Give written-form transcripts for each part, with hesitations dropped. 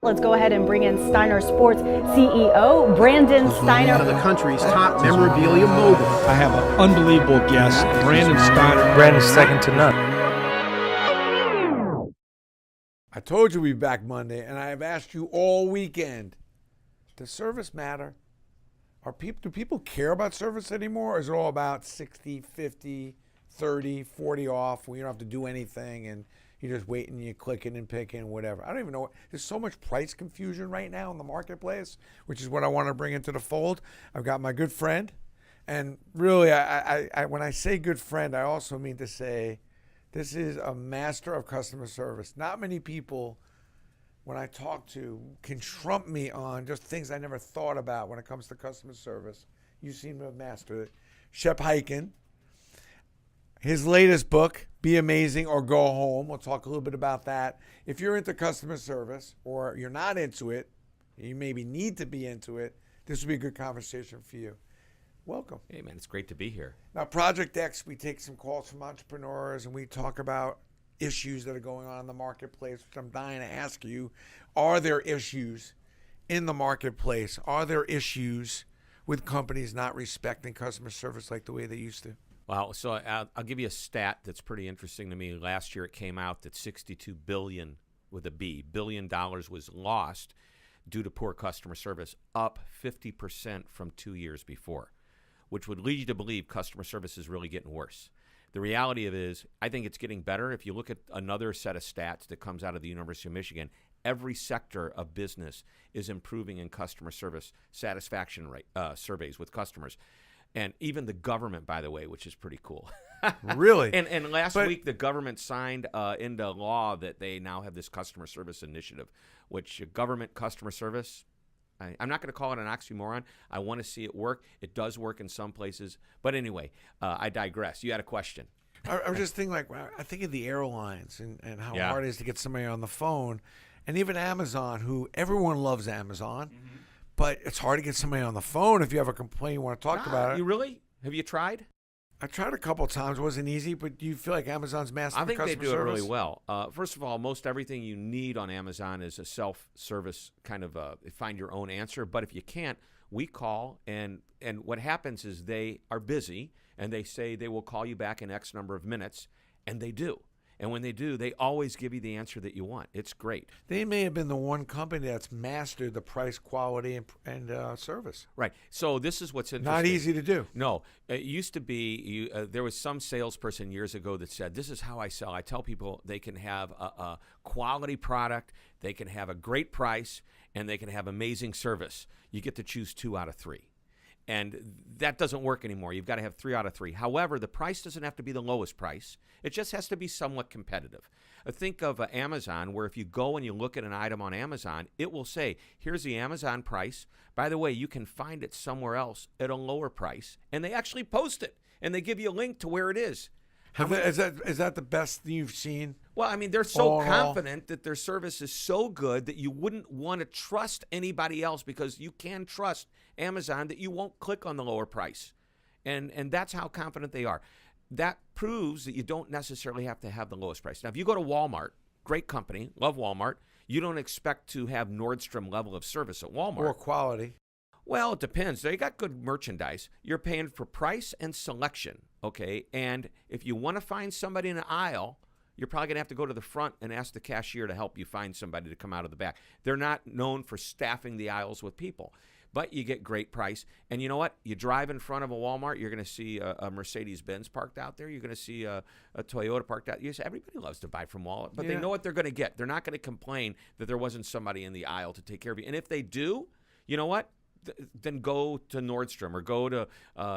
Let's go ahead and bring in Steiner Sports CEO, Brandon Steiner. One of the country's top memorabilia mogul. I have an unbelievable guest, Brandon Steiner. Brandon's second to none. I told you we'd be back Monday, and I have asked you all weekend, does service matter? Do people care about service anymore, or is it all about 60, 50, 30, 40 off when you don't have to do anything and you're just waiting, you're clicking and picking, whatever. I don't even know. There's so much price confusion right now in the marketplace, which is what I want to bring into the fold. I've got my good friend, and really, I when I say good friend, I also mean to say this is a master of customer service. Not many people, when I talk to, can trump me on just things I never thought about when it comes to customer service. You seem to have mastered it. Shep Hyken. His latest book, Be Amazing or Go Home. We'll talk a little bit about that. If you're into customer service or you're not into it, you maybe need to be into it, this would be a good conversation for you. Welcome. Hey, man, it's great to be here. Now, Project X, we take some calls from entrepreneurs and we talk about issues that are going on in the marketplace, which I'm dying to ask you. Are there issues in the marketplace? Are there issues with companies not respecting customer service like the way they used to? Well, so I'll give you a stat that's pretty interesting to me. Last year it came out that $62 billion with a B, $billion was lost due to poor customer service, up 50% from 2 years before, which would lead you to believe customer service is really getting worse. The reality of it is, I think it's getting better. If you look at another set of stats that comes out of the University of Michigan, every sector of business is improving in customer service satisfaction rate surveys with customers. And even the government, by the way, which is pretty cool. Really? And last week, the government signed into law that they now have this customer service initiative, which government customer service, I'm not going to call it an oxymoron. I want to see it work. It does work in some places. But anyway, I digress. You had a question. I was just thinking, I think of the airlines and how Yeah. hard it is to get somebody on the phone. And even Amazon, who everyone loves Amazon. Mm-hmm. But it's hard to get somebody on the phone if you have a complaint you want to talk about it. You really? Have you tried? I tried a couple of times. It wasn't easy, but do you feel like Amazon's master I think customer they do service? it really well. First of all, most everything you need on Amazon is a self-service kind of find your own answer. But if you can't, we call, and what happens is they are busy, and they say they will call you back in X number of minutes, and they do. And when they do, they always give you the answer that you want. It's great. They may have been the one company that's mastered the price, quality, and service. Right. So this is what's interesting. Not easy to do. No. It used to be, there was some salesperson years ago that said, this is how I sell. I tell people they can have a quality product, they can have a great price, and they can have amazing service. You get to choose 2 out of 3. And that doesn't work anymore. You've got to have 3 out of 3. However, the price doesn't have to be the lowest price. It just has to be somewhat competitive. Think of Amazon, where if you go and you look at an item on Amazon, it will say, here's the Amazon price. By the way, you can find it somewhere else at a lower price. And they actually post it. And they give you a link to where it is. Is that the best you've seen? Well, I mean, they're so confident that their service is so good that you wouldn't want to trust anybody else, because you can trust Amazon that you won't click on the lower price. And that's how confident they are. That proves that you don't necessarily have to have the lowest price. Now, if you go to Walmart, great company, love Walmart, you don't expect to have Nordstrom level of service at Walmart. Or quality. Well, it depends. They got good merchandise. You're paying for price and selection, okay? And if you want to find somebody in an aisle, you're probably going to have to go to the front and ask the cashier to help you find somebody to come out of the back. They're not known for staffing the aisles with people, but you get great price. And you know what? You drive in front of a Walmart, you're going to see a Mercedes-Benz parked out there. You're going to see a Toyota parked out. Yes, everybody loves to buy from Walmart, but they know what they're going to get. They're not going to complain that there wasn't somebody in the aisle to take care of you. And if they do, you know what? Then go to Nordstrom or go to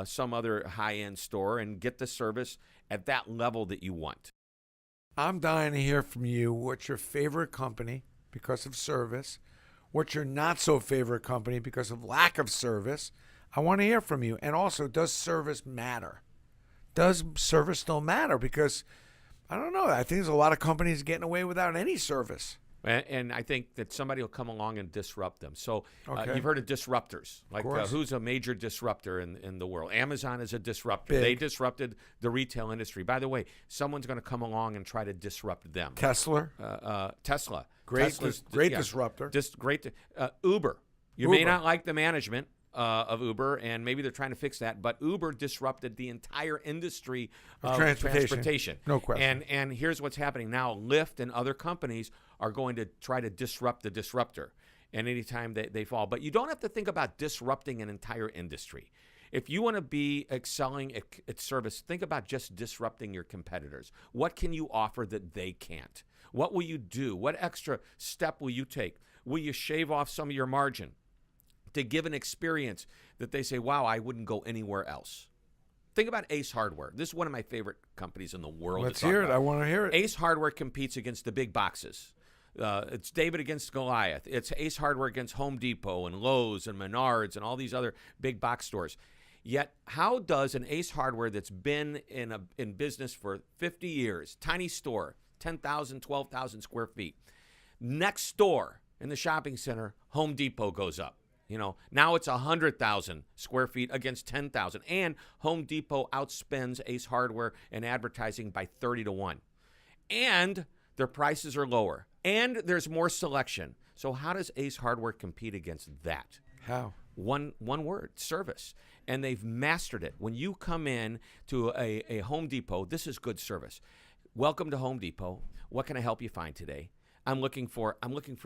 some other high-end store and get the service at that level that you want. I'm dying to hear from you. What's your favorite company because of service? What's your not so favorite company because of lack of service? I want to hear from you. And also, does service matter? Does service still matter? Because, I don't know, I think there's a lot of companies getting away without any service. And I think that somebody will come along and disrupt them. So Okay. you've heard of disruptors. Like course. who's a major disruptor in the world? Amazon is a disruptor. Big. They disrupted the retail industry. By the way, someone's going to come along and try to disrupt them. Tesla. Tesla. Great Tesla's, disruptor. Uber. You may Uber. not like the management of Uber, and maybe they're trying to fix that, but Uber disrupted the entire industry of transportation. No question. And here's what's happening now. Lyft and other companies are going to try to disrupt the disruptor, and anytime they fall. But you don't have to think about disrupting an entire industry. If you want to be excelling at service, think about just disrupting your competitors. What can you offer that they can't? What will you do? What extra step will you take? Will you shave off some of your margin to give an experience that they say, wow, I wouldn't go anywhere else? Think about Ace Hardware. This is one of my favorite companies in the world. Let's to talk hear it. about. I want to hear it. Ace Hardware competes against the big boxes. It's David against Goliath. It's Ace Hardware against Home Depot and Lowe's and Menards and all these other big box stores. Yet, how does an Ace Hardware that's been in business for 50 years, tiny store, 10,000, 12,000 square feet, next door in the shopping center, Home Depot goes up. Now it's 100,000 square feet against 10,000. And Home Depot outspends Ace Hardware in advertising by 30-1. And their prices are lower. And there's more selection. So how does Ace Hardware compete against that? How? One word, service. And they've mastered it. When you come in to a Home Depot, this is good service. Welcome to Home Depot. What can I help you find today? I'm looking for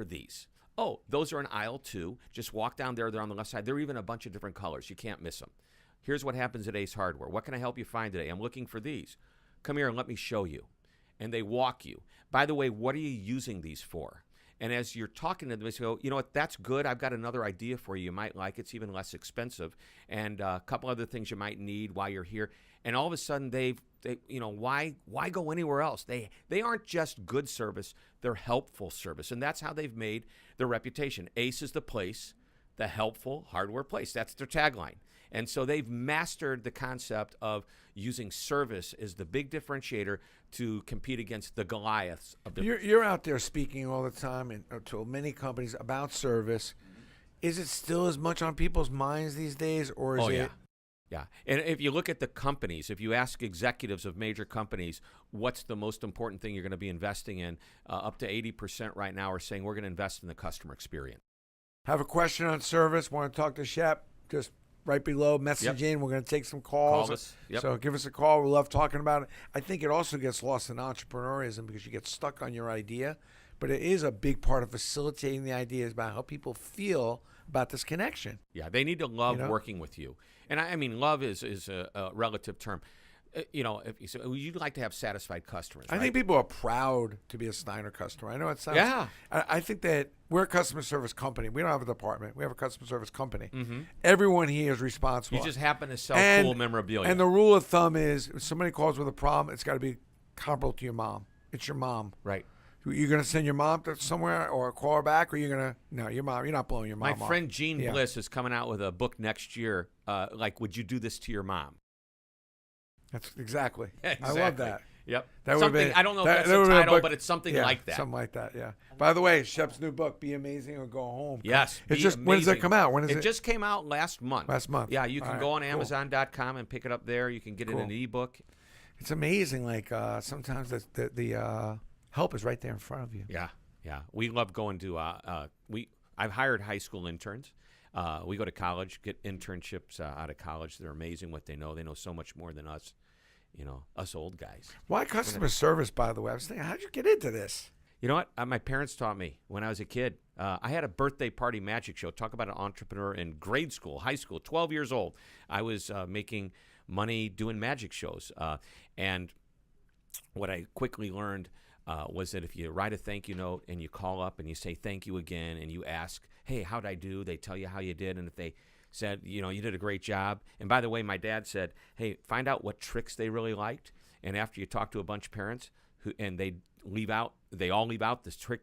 these. Oh, those are in aisle 2. Just walk down there. They're on the left side. They're even a bunch of different colors. You can't miss them. Here's what happens at Ace Hardware. What can I help you find today? I'm looking for these. Come here and let me show you. And they walk you. By the way, what are you using these for? And as you're talking to them, they go, you know what, that's good. I've got another idea for you. You might like it. It's even less expensive. And a couple other things you might need while you're here. And all of a sudden, why go anywhere else? They aren't just good service. They're helpful service. And that's how they've made their reputation. Ace is the place, the helpful hardware place. That's their tagline. And so they've mastered the concept of using service as the big differentiator to compete against the Goliaths of the. You're out there speaking all the time and to many companies about service. Is it still as much on people's minds these days, or is it? Yeah. And if you look at the companies, if you ask executives of major companies, what's the most important thing you're going to be investing in, up to 80% right now are saying we're going to invest in the customer experience. Have a question on service? Want to talk to Shep? Just right below, message in. We're going to take some calls. Call us. Yep. So give us a call. We love talking about it. I think it also gets lost in entrepreneurism because you get stuck on your idea. But it is a big part of facilitating the ideas about how people feel about this connection. Yeah, they need to love working with you. And I mean, love is a relative term. If you say, you'd like to have satisfied customers. I think people are proud to be a Steiner customer. I know it sounds. Yeah. I think that we're a customer service company. We don't have a department. We have a customer service company. Mm-hmm. Everyone here is responsible. You just happen to sell cool memorabilia. And the rule of thumb is if somebody calls with a problem, it's got to be comparable to your mom. It's your mom. Right. You're going to send your mom to somewhere or call her back, or you're going to – no, your mom. You're not blowing your mom off. My friend Gene Bliss is coming out with a book next year, would you do this to your mom? That's exactly. Exactly. I love that. Yep. That something, I don't know if that's the title, but it's something like that. Something like that, yeah. By the way, Shep's new book, Be Amazing or Go Home. Yes. It's just, when does it come out? When is it? It just came out last month. Yeah, you can go on Amazon.com and pick it up there. You can get it in an ebook. It's amazing. Like sometimes the help is right there in front of you. Yeah. We love going to I've hired high school interns. We go to college, get internships out of college. They're amazing what they know. They know so much more than us, us old guys. Why customer service, by the way? I was thinking, how'd you get into this? You know what? My parents taught me when I was a kid. I had a birthday party magic show. Talk about an entrepreneur in grade school, high school, 12 years old. I was making money doing magic shows. And what I quickly learned was that if you write a thank you note and you call up and you say thank you again and you ask, hey, how'd I do? They tell you how you did. And if they said, you did a great job. And by the way, my dad said, hey, find out what tricks they really liked. And after you talk to a bunch of parents and they all leave out this trick.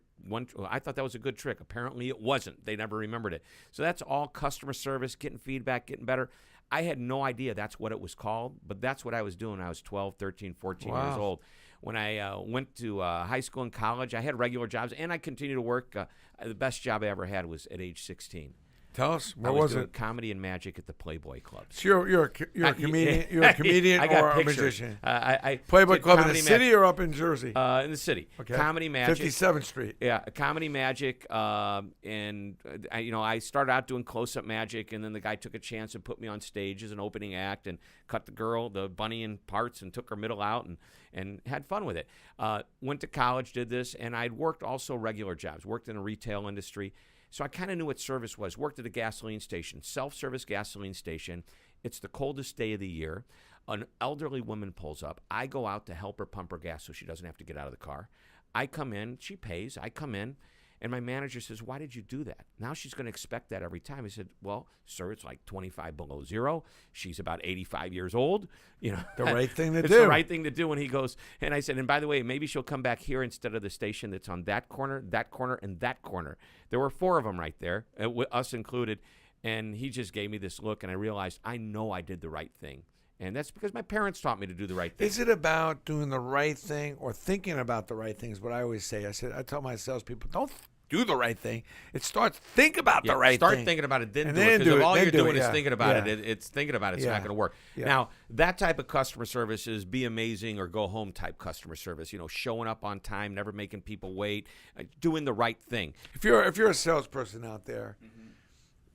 I thought that was a good trick. Apparently it wasn't. They never remembered it. So that's all customer service, getting feedback, getting better. I had no idea that's what it was called, but that's what I was doing when I was 12, 13, 14 years old. when I went to high school and college, I had regular jobs, and I continued to work. The best job I ever had was at age 16. Tell us, I what was was doing it? comedy and magic at the Playboy Club. So you're a comedian. You're a comedian I got or a pictures. magician. I Playboy did Club in the comedy city or up in Jersey? in the city. Okay. Comedy magic. 57th Street. Yeah, comedy magic, and I started out doing close-up magic, and then the guy took a chance and put me on stage as an opening act, and cut the bunny in parts, and took her middle out, and had fun with it. Went to college, did this, and I'd worked also regular jobs. Worked in a retail industry, so I kind of knew what service was. Worked at a gasoline station, self-service gasoline station. It's the coldest day of the year. An elderly woman pulls up. I go out to help her pump her gas so she doesn't have to get out of the car. I come in, she pays, I come in, and my manager says, "Why did you do that?" Now she's going to expect that every time. I said, "Well, sir, it's like 25 below zero. She's about 85 years old. You know, The right thing to it's do. the right thing to do." And he goes, and I said, "And by the way, maybe she'll come back here instead of the station that's on that corner, and that corner." There were 4 of them right there, us included. And he just gave me this look, and I realized I know I did the right thing. And that's because my parents taught me to do the right thing. Is it about doing the right thing or thinking about the right things? What I always say, I tell my salespeople, don't do the right thing. It starts think about the right Start thing. thinking about it, then And do then it. Because do if it, all then you're do doing it, is yeah. thinking about Yeah. it's thinking about it. It's Yeah. not going to work. Yeah. Now, that type of customer service is be amazing or go home type customer service. You know, showing up on time, never making people wait, doing the right thing. If you're a salesperson out there,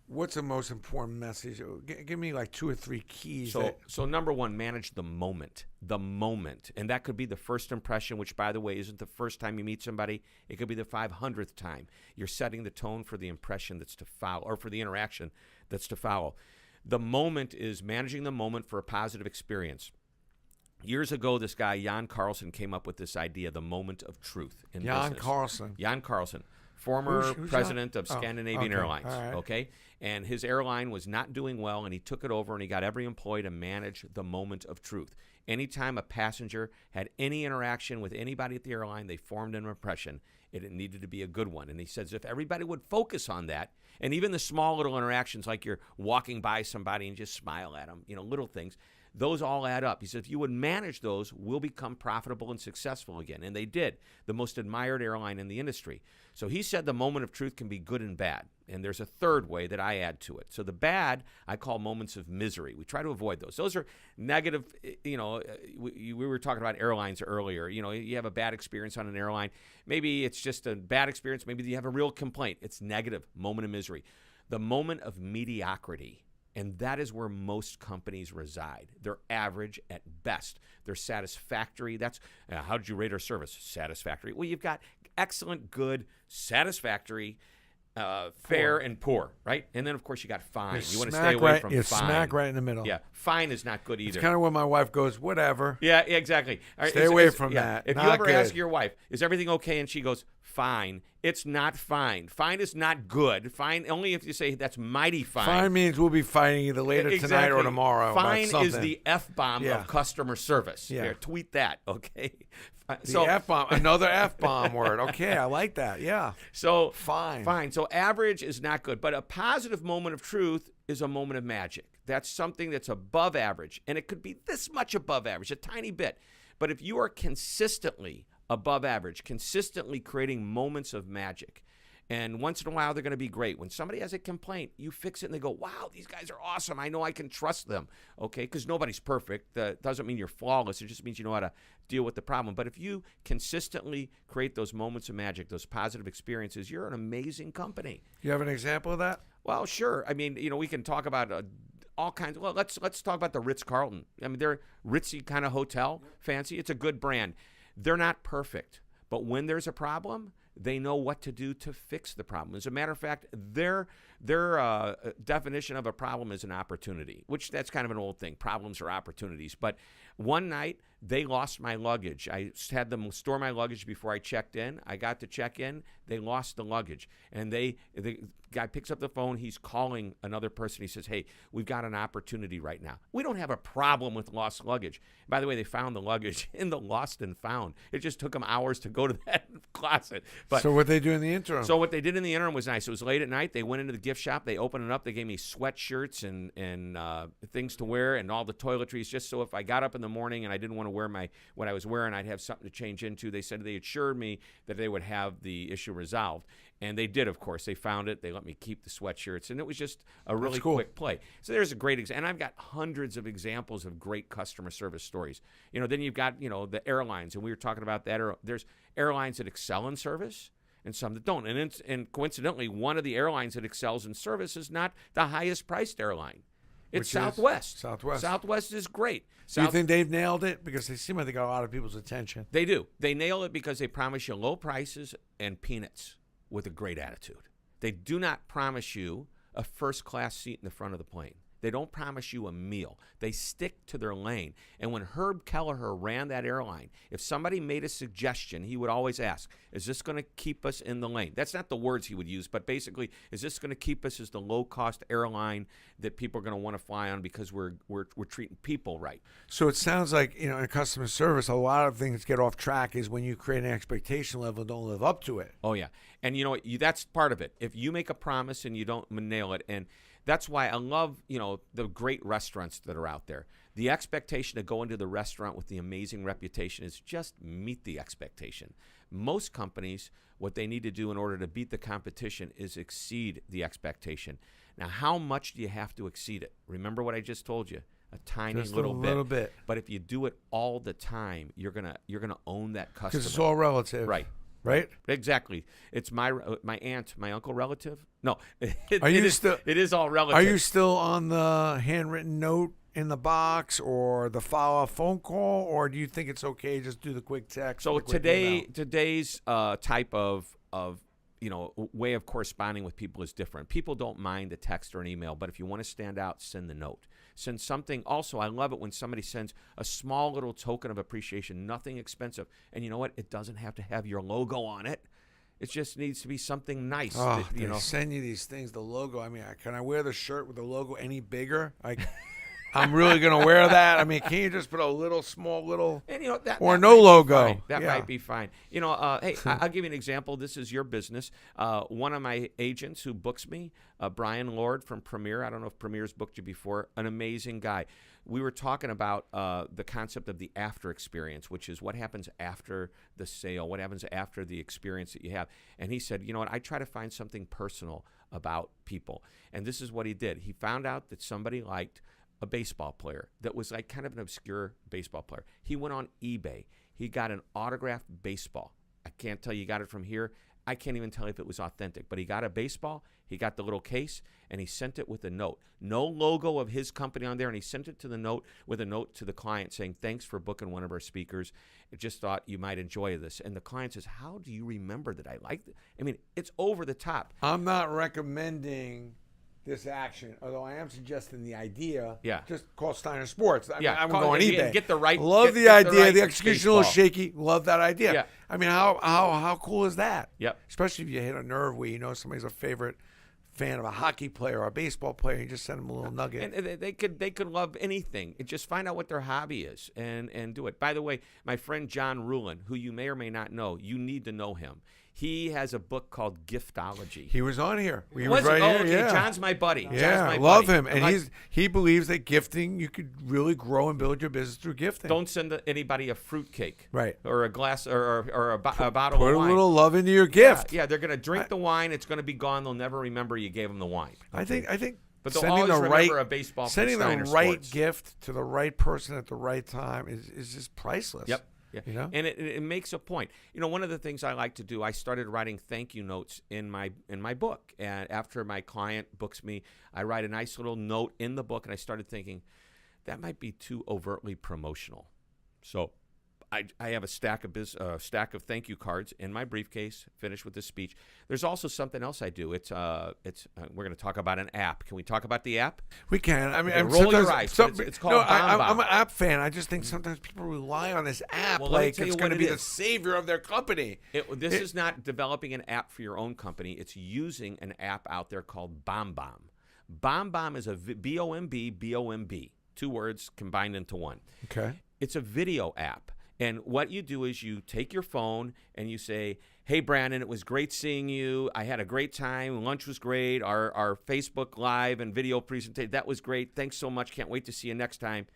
what's the most important message? Give me like 2 or 3 keys. So number one, manage the moment, and that could be the first impression, which by the way isn't the first time you meet somebody. It could be the 500th time. You're setting the tone for the impression that's to follow, or for the interaction that's to follow. The moment is managing the moment for a positive experience. Years ago, this guy Jan Carlson came up with this idea, the moment of truth in Jan business. Jan Carlson. Former Who's president Jan? of Scandinavian okay. Airlines, All right. okay? And his airline was not doing well, and he took it over, and he got every employee to manage the moment of truth. Anytime a passenger had any interaction with anybody at the airline, they formed an impression. It needed to be a good one. And he says if everybody would focus on that, and even the small little interactions like you're walking by somebody and just smile at them, you know, little things, those all add up. He said, if you would manage those, we'll become profitable and successful again. And they did. The most admired airline in the industry. So he said the moment of truth can be good and bad. And there's a third way that I add to it. So the bad, I call moments of misery. We try to avoid those. Those are negative, you know, we were talking about airlines earlier. You know, you have a bad experience on an airline. Maybe it's just a bad experience. Maybe you have a real complaint. It's negative, moment of misery. The moment of mediocrity. And that is where most companies reside. They're average at best. They're satisfactory. That's how did you rate our service? Satisfactory. Well, you've got excellent, good, satisfactory, fair, and poor, right? And then, of course, you got fine. You want to stay away from you're fine. smack right in the middle. Yeah, fine is not good either. It's kind of when my wife goes, whatever. Yeah, exactly. All right, Stay away from that. If you Not ever good. ask your wife, is everything okay? And she goes, fine. It's not fine. Fine is not good. Fine, only if you say that's mighty fine. Fine means we'll be fighting either later tonight or tomorrow. Fine about is something. the F-bomb Yeah. of customer service. Yeah. Here, tweet that, okay? The F-bomb, another F-bomb word. Okay, I like that. Yeah. So Fine. Fine. So average is not good. But a positive moment of truth is a moment of magic. That's something that's above average. And it could be this much above average, a tiny bit. But if you are consistently above average, consistently creating moments of magic, and once in a while they're going to be great. When somebody has a complaint, you fix it and they go, wow, these guys are awesome. I know I can trust them, okay? Because nobody's perfect. That doesn't mean you're flawless. It just means you know how to deal with the problem. But if you consistently create those moments of magic, those positive experiences, you're an amazing company. You have an example of that? Well, sure. I mean, you know, we can talk about all kinds. Well, let's talk about the Ritz-Carlton. I mean, they're ritzy kind of hotel, fancy. It's a good brand. They're not perfect, but when there's a problem, they know what to do to fix the problem. As a matter of fact, their definition of a problem is an opportunity, which that's kind of an old thing. Problems are opportunities. But one night, they lost my luggage. I had them store my luggage before I checked in. I got to check in. They lost the luggage. And the guy picks up the phone. He's calling another person. He says, hey, we've got an opportunity right now. We don't have a problem with lost luggage. By the way, they found the luggage in the lost and found. It just took them hours to go to that closet. But So what they do in the interim? So what they did in the interim was nice. It was late at night. They went into the gift shop. They opened it up. They gave me sweatshirts and things to wear and all the toiletries just so if I got up in the morning and I didn't want to wear what I was wearing, I'd have something to change into. They said they assured me that they would have the issue resolved. And they did, of course. They found it. They let me keep the sweatshirts. And it was just a really quick play. So there's a great example. And I've got hundreds of examples of great customer service stories. Then you've got, the airlines. And we were talking about that. There's airlines that excel in service and some that don't. And coincidentally, one of the airlines that excels in service is not the highest priced airline. It's Southwest. Southwest is great. Do you think they've nailed it? Because they seem like they got a lot of people's attention. They do. They nail it because they promise you low prices and peanuts with a great attitude. They do not promise you a first-class seat in the front of the plane. They don't promise you a meal. They stick to their lane. And when Herb Kelleher ran that airline, if somebody made a suggestion, he would always ask, is this going to keep us in the lane? That's not the words he would use, but basically, is this going to keep us as the low-cost airline that people are going to want to fly on because we're treating people right? So it sounds like, in customer service, a lot of things get off track is when you create an expectation level and don't live up to it. Oh, yeah. And that's part of it. If you make a promise and you don't nail it, and that's why I love, the great restaurants that are out there. The expectation to go into the restaurant with the amazing reputation is just meet the expectation. Most companies, what they need to do in order to beat the competition is exceed the expectation. Now, how much do you have to exceed it? Remember what I just told you? A tiny little bit. But if you do it all the time, you're gonna own that customer. Because it's all relative. Right? Exactly. It's my aunt, my uncle relative. No, it is all relative. Are you still on the handwritten note in the box or the follow-up phone call, or do you think it's okay just do the quick text? So today's type of way of corresponding with people is different. People don't mind a text or an email, but if you want to stand out, send the note. Send something. Also, I love it when somebody sends a small little token of appreciation, nothing expensive. And you know what? It doesn't have to have your logo on it. It just needs to be something nice. Oh, they send you these things, the logo. I mean, can I wear the shirt with the logo any bigger? I'm really going to wear that. I mean, can you just put a small little, and, or no logo? That might be fine. Hey, I'll give you an example. This is your business. One of my agents who books me, Brian Lord from Premier. I don't know if Premier's booked you before. An amazing guy. We were talking about the concept of the after experience, which is what happens after the sale, what happens after the experience that you have. And he said, you know what, I try to find something personal about people. And this is what he did. He found out that somebody liked a baseball player that was like kind of an obscure baseball player. He went on eBay. He got an autographed baseball. I can't tell you got it from here. I can't even tell you if it was authentic, but he got a baseball. He got the little case, and he sent it with a note. No logo of his company on there, and he sent it to the note with a note to the client saying, thanks for booking one of our speakers. I just thought you might enjoy this. And the client says, how do you remember that I liked it? I mean, it's over the top. I'm not recommending this action, although I am suggesting the idea. Yeah. Just call Steiner Sports. I'm going on eBay. eBay. Get the right. Love the idea. The execution a little baseball. shaky. Love that idea. Yeah. I mean, how cool is that? Yep. Especially if you hit a nerve where somebody's a favorite fan of a hockey player or a baseball player, you just send them a little nugget. And they could love anything. Just find out what their hobby is and do it. By the way, my friend John Rulin, who you may or may not know, you need to know him. He has a book called Giftology. He was on here. He was right here. Okay. Yeah. John's my buddy. Yeah, John's my love buddy. him. And he believes that gifting, you could really grow and build your business through gifting. Don't send anybody a fruitcake. Right. Or a glass or a bottle of wine. Put a little love into your gift. Yeah, they're going to drink the wine. It's going to be gone. They'll never remember you gave them the wine. Okay? I think but they'll always remember a baseball from sending Steiner the right Sports. gift to the right person at the right time is just priceless. Yep. Yeah. And it makes a point. One of the things I like to do, I started writing thank you notes in my book. And after my client books me, I write a nice little note in the book. And I started thinking, that might be too overtly promotional. So I have a stack of thank you cards in my briefcase, finished with this speech. There's also something else I do. We're going to talk about an app. Can we talk about the app? We can. I mean, roll your eyes. It's called BombBomb. I'm an app fan. I just think sometimes people rely on this app like it's going to be the savior of their company. This is not developing an app for your own company. It's using an app out there called BombBomb. BombBomb is a B-O-M-B, 2 words combined into one. Okay. It's a video app. And what you do is you take your phone and you say, hey, Brandon, it was great seeing you. I had a great time. Lunch was great. Our Facebook Live and video presentation, that was great. Thanks so much. Can't wait to see you next time.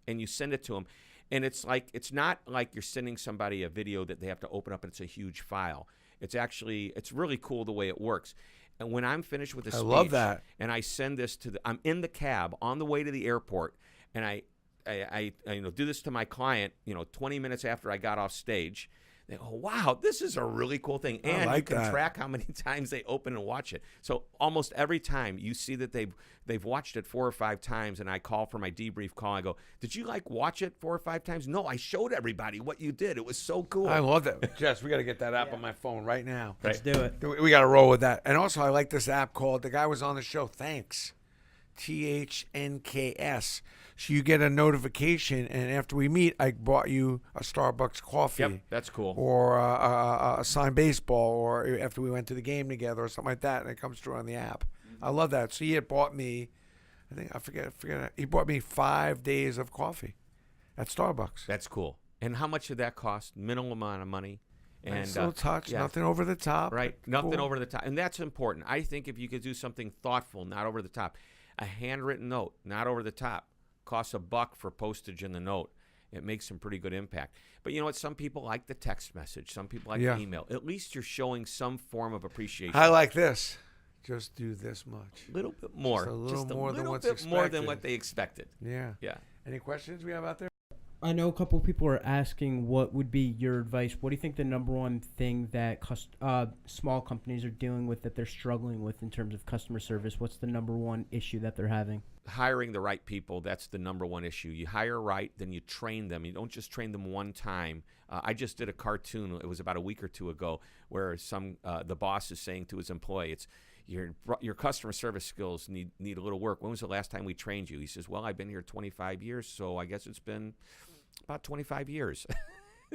And you send it to them. And it's not like you're sending somebody a video that they have to open up and it's a huge file. It's really cool the way it works. And when I'm finished with the speech, love that. And I send this I'm in the cab on the way to the airport, and I do this to my client, 20 minutes after I got off stage. They go, wow, this is a really cool thing. And you can track how many times they open and watch it. So almost every time you see that they've watched it 4 or 5 times, and I call for my debrief call. I go, did you watch it 4 or 5 times? No, I showed everybody what you did. It was so cool. I love that. Jess, we got to get that app on my phone right now. Let's do it. We got to roll with that. And also, I like this app called, the guy was on the show, Thanks. THNKS. So you get a notification, and after we meet, I bought you a Starbucks coffee. Yep, that's cool. Or a signed baseball, or after we went to the game together, or something like that, and it comes through on the app. I love that. So he had bought me, I forget. He bought me 5 days of coffee at Starbucks. That's cool. And how much did that cost? Minimal amount of money. And nice little touch, nothing over the top. Right, nothing over the top. And that's important. I think if you could do something thoughtful, not over the top. A handwritten note, not over the top, costs $1 for postage in the note. It makes some pretty good impact. But you know what? Some people like the text message. Some people like the email. At least you're showing some form of appreciation. I like this. Just do this much. A little bit more. Just a little more than what's expected. More than what they expected. Yeah. Yeah. Any questions we have out there? I know a couple of people are asking what would be your advice. What do you think the number one thing that small companies are dealing with, that they're struggling with in terms of customer service? What's the number one issue that they're having? Hiring the right people, that's the number one issue. You hire right, then you train them. You don't just train them one time. I just did a cartoon, it was about a week or two ago, where the boss is saying to his employee, it's, your customer service skills need a little work. When was the last time we trained you? He says, well, I've been here 25 years, so I guess it's been about 25 years.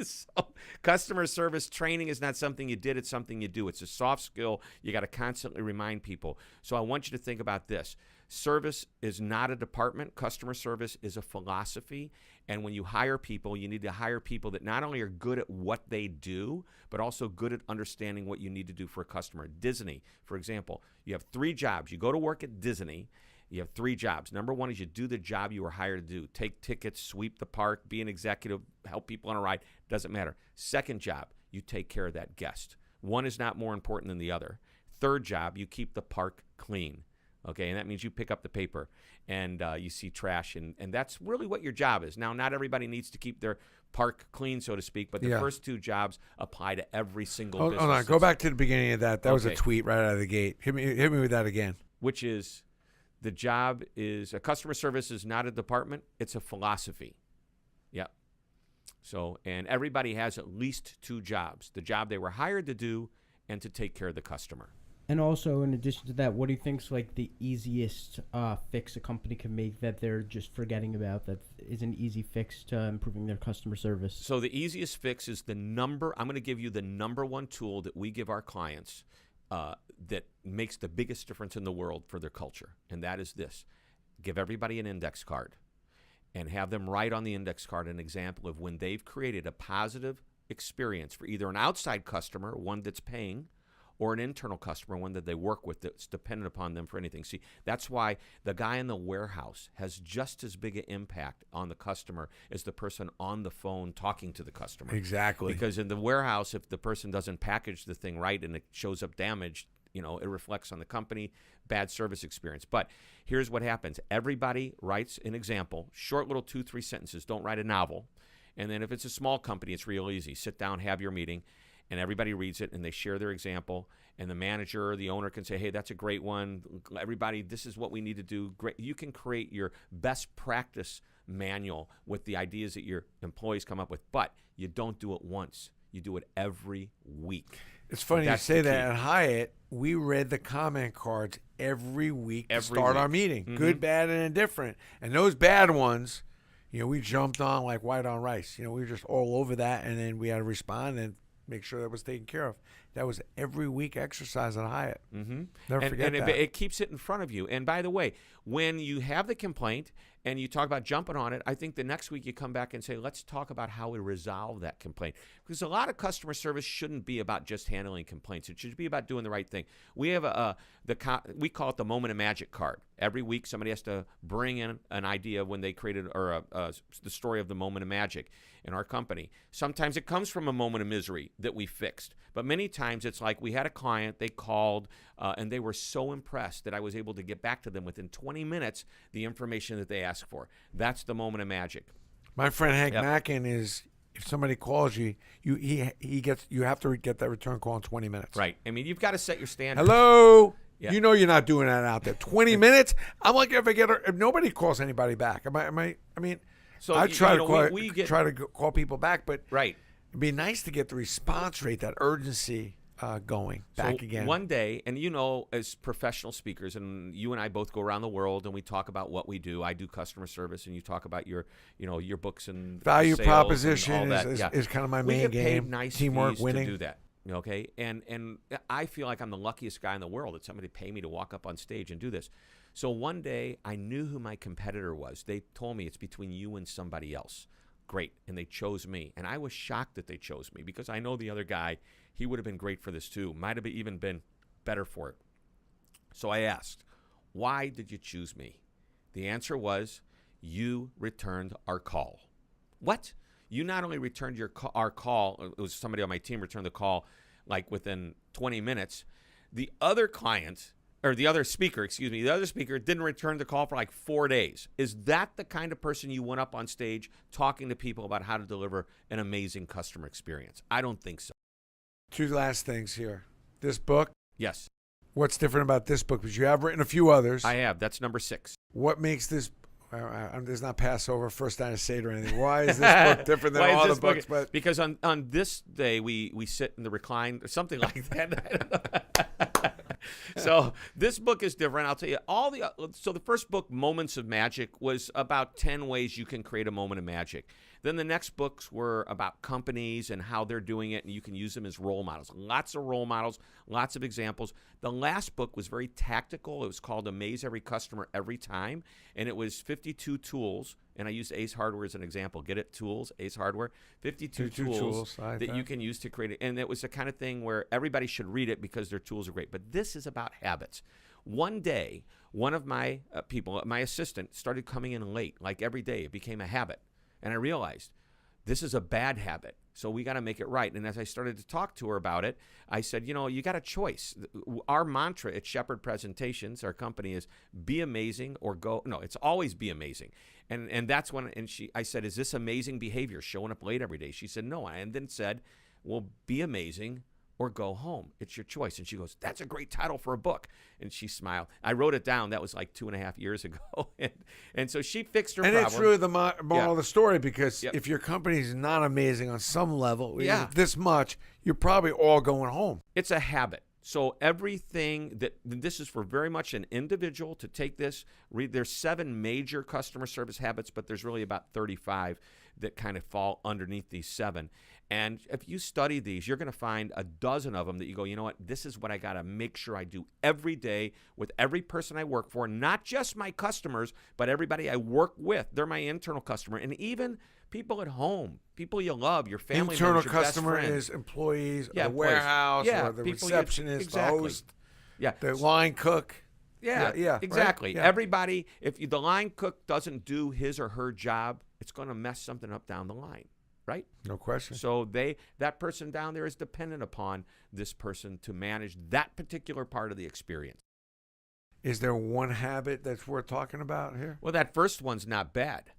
So customer service training is not something you did, it's something you do. It's a soft skill. You got to constantly remind people. So I want you to think about this. Service is not a department. Customer service is a philosophy. And when you hire people, you need to hire people that not only are good at what they do, but also good at understanding what you need to do for a customer. Disney, for example, you have 3 jobs. You go to work at Disney. You have 3 jobs. Number 1 is you do the job you were hired to do. Take tickets, sweep the park, be an executive, help people on a ride. Doesn't matter. Second job, you take care of that guest. One is not more important than the other. Third job, you keep the park clean. Okay, and that means you pick up the paper and you see trash, and that's really what your job is. Now, not everybody needs to keep their park clean, so to speak, but the first 2 jobs apply to every single business. Hold on, go back to the beginning of that. That was a tweet right out of the gate. Hit me with that again. Which is, the job is, a customer service is not a department, it's a philosophy. Yep. So, and everybody has at least 2 jobs. The job they were hired to do and to take care of the customer. And also, in addition to that, what do you think's like the easiest fix a company can make that they're just forgetting about, that is an easy fix to improving their customer service? So the easiest fix is I'm going to give you the number 1 tool that we give our clients that makes the biggest difference in the world for their culture, and that is this. Give everybody an index card and have them write on the index card an example of when they've created a positive experience for either an outside customer, one that's paying, or an internal customer, one that they work with that's dependent upon them for anything. See, that's why the guy in the warehouse has just as big an impact on the customer as the person on the phone talking to the customer. Exactly. Because in the warehouse, if the person doesn't package the thing right and it shows up damaged, it reflects on the company, bad service experience. But here's what happens. Everybody writes an example, short little 2-3 sentences. Don't write a novel. And then if it's a small company, it's real easy. Sit down, have your meeting, and everybody reads it, and they share their example, and the manager or the owner can say, hey, that's a great one. Everybody, this is what we need to do. Great. You can create your best practice manual with the ideas that your employees come up with, but you don't do it once. You do it every week. It's funny you say that. At Hyatt, we read the comment cards every week to start our meeting. Mm-hmm. Good, bad, and indifferent. And those bad ones, we jumped on like white on rice. We were just all over that, and then we had to respond and make sure that was taken care of. That was every week exercise at Hyatt. Mm-hmm. Never forget and that. it keeps it in front of you. And by the way, when you have the complaint and you talk about jumping on it, I think the next week you come back and say, let's talk about how we resolve that complaint. Because a lot of customer service shouldn't be about just handling complaints. It should be about doing the right thing. We have we call it the Moment of Magic card. Every week somebody has to bring in an idea when they created the story of the moment of magic in our company. Sometimes it comes from a moment of misery that we fixed. But many times it's like we had a client, they called, and they were so impressed that I was able to get back to them within 20 minutes the information that they asked for. That's the moment of magic. My friend Hank Mackin is, if somebody calls you, you have to get that return call in 20 minutes. Right. I mean, you've got to set your standards. Hello. Yeah. You know you're not doing that out there. 20 minutes. I'm like, if nobody calls anybody back, I mean, So I try to call people back, but right. it'd be nice to get the response rate, that urgency going back again. One day, and as professional speakers, and you and I both go around the world and we talk about what we do. I do customer service, and you talk about your books and value sales proposition and all that. is kind of my we main get game. paid nice Teamwork, fees winning. to do that. Okay, and I feel like I'm the luckiest guy in the world that somebody paid me to walk up on stage and do this. So one day I knew who my competitor was. They told me it's between you and somebody else. Great, and they chose me, and I was shocked that they chose me because I know the other guy. He would have been great for this too. Might have even been better for it. So I asked, why did you choose me? The answer was, you returned our call. What? You not only returned our call, it was somebody on my team returned the call like within 20 minutes. The other speaker didn't return the call for like 4 days. Is that the kind of person you went up on stage talking to people about how to deliver an amazing customer experience? I don't think so. Two last things here. This book. Yes. What's different about this book? Because you have written a few others. I have. That's number 6. What makes this? There's not Passover, first Steiner Seder or anything. Why is this book different than all the books? But because on this day we sit in the recline or something like that. So this book is different. I'll tell you so the first book, Moments of Magic, was about 10 ways you can create a moment of magic. Then the next books were about companies and how they're doing it, and you can use them as role models. Lots of role models, lots of examples. The last book was very tactical. It was called Amaze Every Customer Every Time, and it was 52 tools. And I used Ace Hardware as an example. Get it? Tools, Ace Hardware. 52 tools that you can use to create it. And it was the kind of thing where everybody should read it because their tools are great. But this is about habits. One day, one of my people, my assistant, started coming in late, like every day. It became a habit. And I realized this is a bad habit, so we got to make it right. And as I started to talk to her about it, I said, you got a choice. Our mantra at Shepherd Presentations, our company, is be amazing or go. No, it's always be amazing. And that's when, I said, is this amazing behavior, showing up late every day? She said, no. And then said, well, be amazing or go home. It's your choice. And she goes, that's a great title for a book. And she smiled. I wrote it down. That was like 2.5 years ago. and so she fixed her problem. And it's really the moral of the story, because Yep. if your company's not amazing on some level, Yeah. this much, you're probably all going home. It's a habit. So everything this is for very much an individual to take this, read. There's 7 major customer service habits, but there's really about 35 that kind of fall underneath these 7. And if you study these, you're going to find a dozen of them that you go, you know what, this is what I got to make sure I do every day with every person I work for, not just my customers, but everybody I work with. They're my internal customer. And even people at home, people you love, your family Internal members, your customer best friends. is employees, Yeah, the warehouse, yeah, or the people receptionist, exactly. the host, Yeah. the line cook. Yeah, exactly. Right? Yeah. Everybody, if the line cook doesn't do his or her job, it's going to mess something up down the line, right? No question. So that person down there is dependent upon this person to manage that particular part of the experience. Is there one habit that's worth talking about here? Well, that first one's not bad,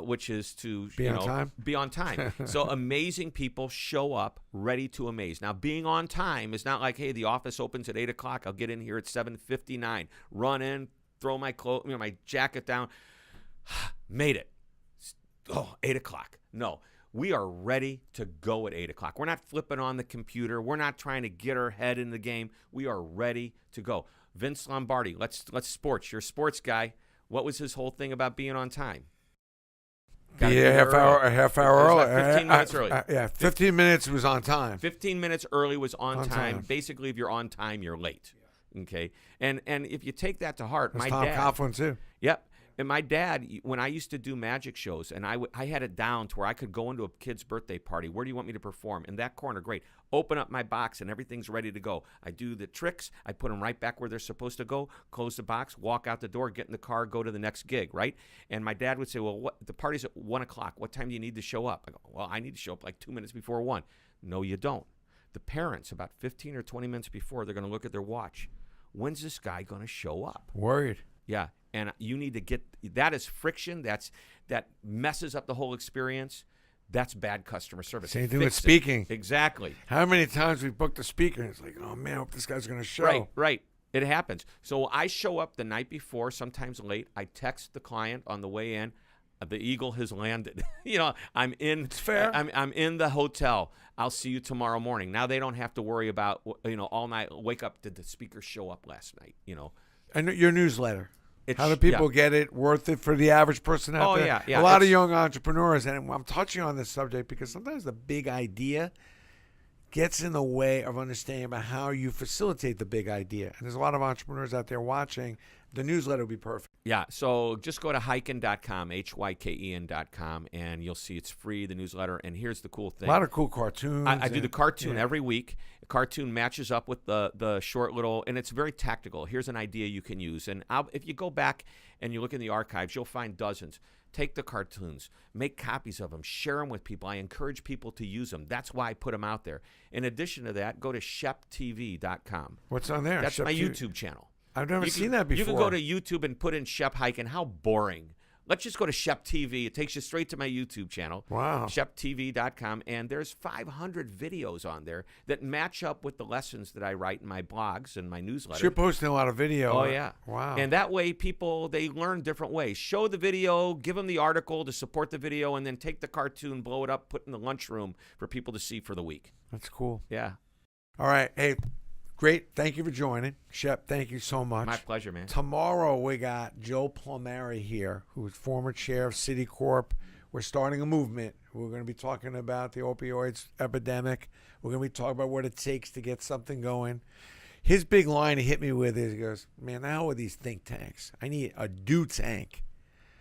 which is to Be on time? Be on time. So amazing people show up ready to amaze. Now, being on time is not like, hey, the office opens at 8 o'clock. I'll get in here at 7:59. Run in, throw my my jacket down. Made it. 8 o'clock. No. We are ready to go at 8 o'clock. We're not flipping on the computer. We're not trying to get our head in the game. We are ready to go. Vince Lombardi, let's sports. You're a sports guy. What was his whole thing about being on time? Gotta Be be a half there hour, early. a half hour It was early. about 15 minutes early. Yeah, 15 minutes was on time. 15 minutes early was on On time. time. Basically, if you're on time, you're late. Okay, and if you take that to heart, That's my Tom dad. Coughlin too. Yep. And my dad, when I used to do magic shows, and I had it down to where I could go into a kid's birthday party. Where do you want me to perform? In that corner, great. Open up my box, and everything's ready to go. I do the tricks. I put them right back where they're supposed to go, close the box, walk out the door, get in the car, go to the next gig, right? And my dad would say, well, the party's at 1 o'clock. What time do you need to show up? I go, well, I need to show up like 2 minutes before 1. No, you don't. The parents, about 15 or 20 minutes before, they're going to look at their watch. When's this guy going to show up? Worried. Yeah, and you need to get that is friction. That messes up the whole experience. That's bad customer service. Same thing with Fix it. speaking. Exactly. How many times we booked a speaker and it's like, oh man, I hope this guy's going to show. Right. It happens. So I show up the night before, sometimes late. I text the client on the way in. The Eagle has landed. I'm in. It's fair. I'm in the hotel. I'll see you tomorrow morning. Now they don't have to worry about all night. Wake up. Did the speaker show up last night? And your newsletter. It's, How do people get it? Worth it for the average person out there? Yeah. A lot of young entrepreneurs, and I'm touching on this subject because sometimes the big idea gets in the way of understanding about how you facilitate the big idea. And there's a lot of entrepreneurs out there watching. The newsletter would be perfect. Yeah, so just go to hyken.com, HYKEN.com, and you'll see it's free, the newsletter. And here's the cool thing. A lot of cool cartoons. I do the cartoon every week. The cartoon matches up with the short little, and it's very tactical. Here's an idea you can use. And if you go back and you look in the archives, you'll find dozens. Take the cartoons, make copies of them, share them with people. I encourage people to use them. That's why I put them out there. In addition to that, go to sheptv.com. What's on there? That's Shep my TV. YouTube channel. I've never seen that before. You can go to YouTube and put in Shep Hyken. How boring. Let's just go to Shep TV. It takes you straight to my YouTube channel. Wow. ShepTV.com. And there's 500 videos on there that match up with the lessons that I write in my blogs and my newsletter. So you're posting a lot of video. Oh, yeah. Wow. And that way people, they learn different ways. Show the video, give them the article to support the video, and then take the cartoon, blow it up, put it in the lunchroom for people to see for the week. That's cool. Yeah. All right. Hey, great. Thank you for joining. Shep, thank you so much. My pleasure, man. Tomorrow we got Joe Plumeri here, who is former chair of Citicorp. We're starting a movement. We're going to be talking about the opioids epidemic. We're going to be talking about what it takes to get something going. His big line he hit me with is, he goes, man, now with these think tanks, I need a do tank.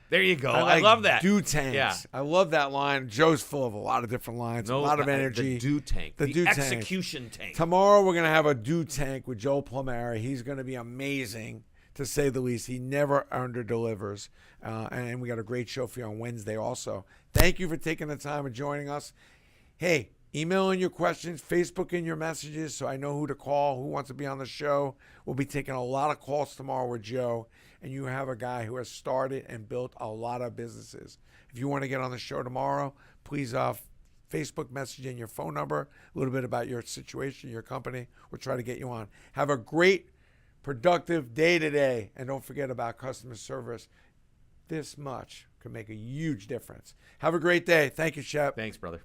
There you go. I like love that. Do tanks. Yeah. I love that line. Joe's full of a lot of different lines, a lot of energy. The do tank. The do tank. Execution tank. Tomorrow we're going to have a do tank with Joe Plumeri. He's going to be amazing, to say the least. He never under-delivers. And we got a great show for you on Wednesday also. Thank you for taking the time and joining us. Hey, email in your questions, Facebook in your messages so I know who to call, who wants to be on the show. We'll be taking a lot of calls tomorrow with Joe. And you have a guy who has started and built a lot of businesses. If you want to get on the show tomorrow, please Facebook message in your phone number, a little bit about your situation, your company. We'll try to get you on. Have a great, productive day today. And don't forget about customer service. This much can make a huge difference. Have a great day. Thank you, Shep. Thanks, brother.